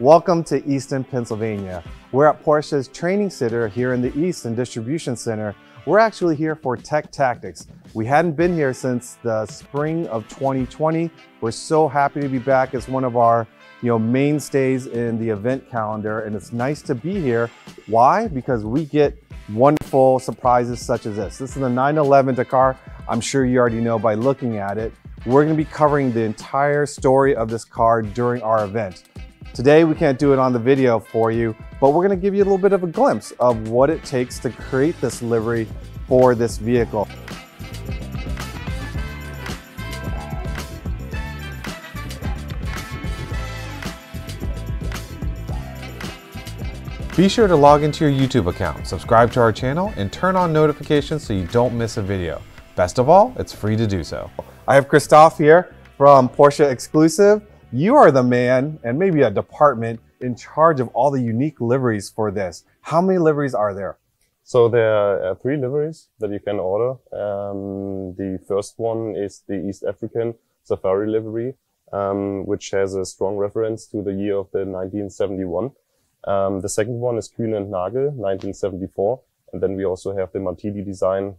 Welcome to Easton, Pennsylvania. We're at Porsche's training center here in the Easton Distribution Center. We're actually here for Tech Tactics. We hadn't been here since the spring of 2020. We're so happy to be back as one of our mainstays in the event calendar, and it's nice to be here. Why? Because we get wonderful surprises such as this. This is the 911 Dakar. I'm sure you already know by looking at it. We're going to be covering the entire story of this car during our event. Today, we can't do it on the video for you, but we're going to give you a little bit of a glimpse of what it takes to create this livery for this vehicle. Be sure to log into your YouTube account, subscribe to our channel, and turn on notifications so you don't miss a video. Best of all, it's free to do so. I have Christoph here from Porsche Exclusive. You are the man, and maybe a department, in charge of all the unique liveries for this. How many liveries are there? So there are 3 liveries that you can order. The first one is the East African Safari livery, which has a strong reference to the year of the 1971. The second one is Kühn and Nagel, 1974. And then we also have the Martini design,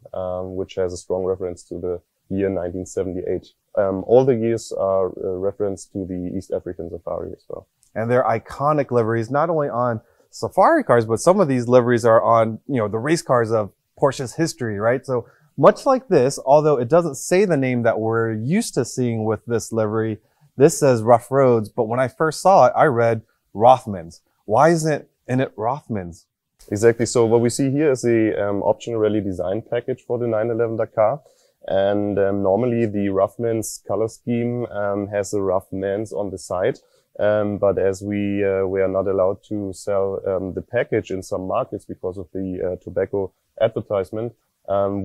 which has a strong reference to the year 1978. All the years are reference to the East African Safari as well. And they're iconic liveries, not only on Safari cars, but some of these liveries are on, the race cars of Porsche's history, right? So much like this, although it doesn't say the name that we're used to seeing with this livery, this says Rough Roads. But when I first saw it, I read Rothmans. Why isn't it Rothmans? Exactly. So what we see here is the optional rally design package for the 911 Dakar. And normally the Rothmans color scheme has the Rothmans on the side. But as we are not allowed to sell the package in some markets because of the tobacco advertisement,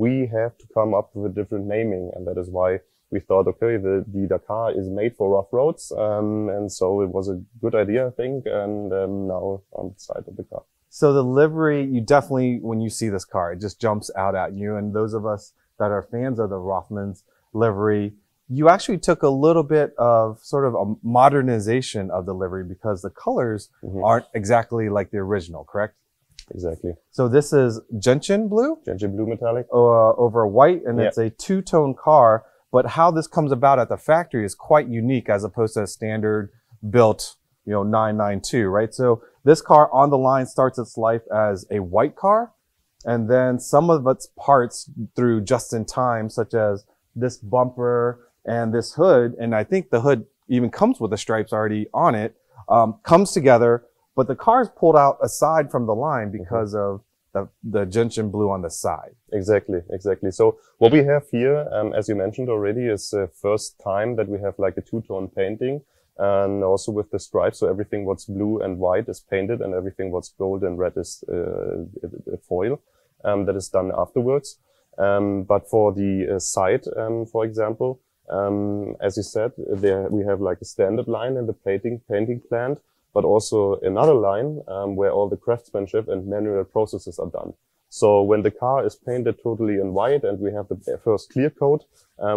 we have to come up with a different naming. And that is why we thought, okay, the Dakar is made for rough roads. And so it was a good idea, I think, and now on the side of the car. So the livery, you definitely, when you see this car, it just jumps out at you. And those of us that are fans of the Rothmans livery, you actually took a little bit of sort of a modernization of the livery because the colors aren't exactly like the original, correct? Exactly. So this is Gentian Blue? Gentian Blue metallic. Over white, and it's a two-tone car. But how this comes about at the factory is quite unique as opposed to a standard built, 992, right? So this car on the line starts its life as a white car. And then some of its parts through just in time, such as this bumper and this hood, and I think the hood even comes with the stripes already on it, comes together, but the car is pulled out aside from the line because of the Gentian Blue on the side. Exactly. So what we have here, as you mentioned already, is the first time that we have like a two-tone painting, and also with the stripes. So everything what's blue and white is painted, and everything what's gold and red is foil. That is done afterwards. But for the side, for example, as you said, there we have like a standard line in the painting plant, but also another line where all the craftsmanship and manual processes are done. So when the car is painted totally in white and we have the first clear coat,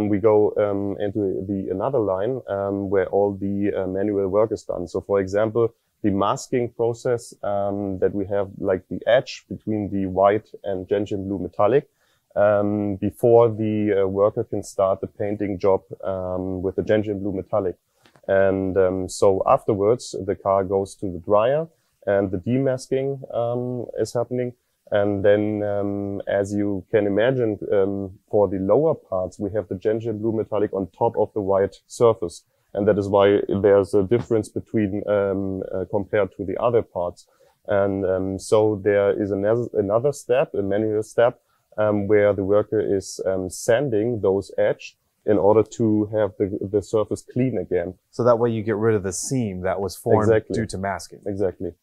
we go into another line where all the manual work is done. So for example, the masking process that we have, like the edge between the white and Gentian Blue metallic, before the worker can start the painting job with the Gentian Blue metallic. And so afterwards, the car goes to the dryer and the demasking is happening. And then, as you can imagine, for the lower parts, we have the Gentian Blue metallic on top of the white surface. And that is why there's a difference between, compared to the other parts. And so there is another step, a manual step, where the worker is sanding those edges in order to have the surface clean again. So that way you get rid of the seam that was formed due to masking. Exactly.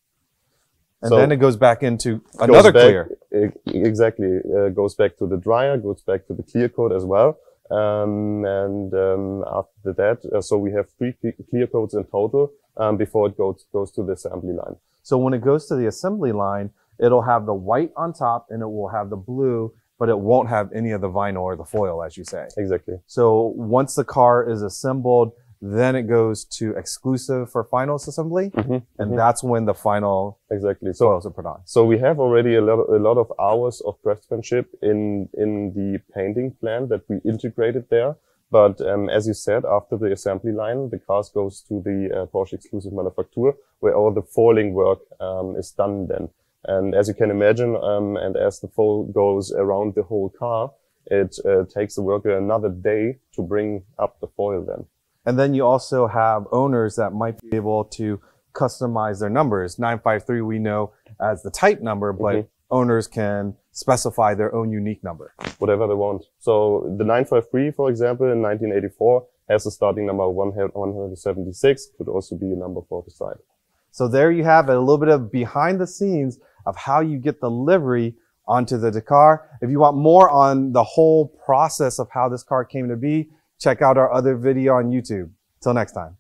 And then it goes back into another clear. Exactly. Goes back to the dryer, goes back to the clear coat as well. After that, so we have 3 clear coats in total before it goes to the assembly line. So when it goes to the assembly line, it'll have the white on top and it will have the blue, but it won't have any of the vinyl or the foil, as you say. Exactly. So once the car is assembled, Then it goes to exclusive for final assembly. And that's when the final exactly foils are put on. So we have already a lot of hours of craftsmanship in the painting plan that we integrated there. But as you said, after the assembly line, the cars goes to the Porsche Exclusive Manufaktur, where all the foiling work is done then. And as you can imagine, and as the foil goes around the whole car, it takes the worker another day to bring up the foil then. And then you also have owners that might be able to customize their numbers. 953 we know as the type number, but owners can specify their own unique number. Whatever they want. So the 953, for example, in 1984 has a starting number of 176, could also be a number for the side. So there you have it, a little bit of behind the scenes of how you get the livery onto the Dakar. If you want more on the whole process of how this car came to be, check out our other video on YouTube. Till next time.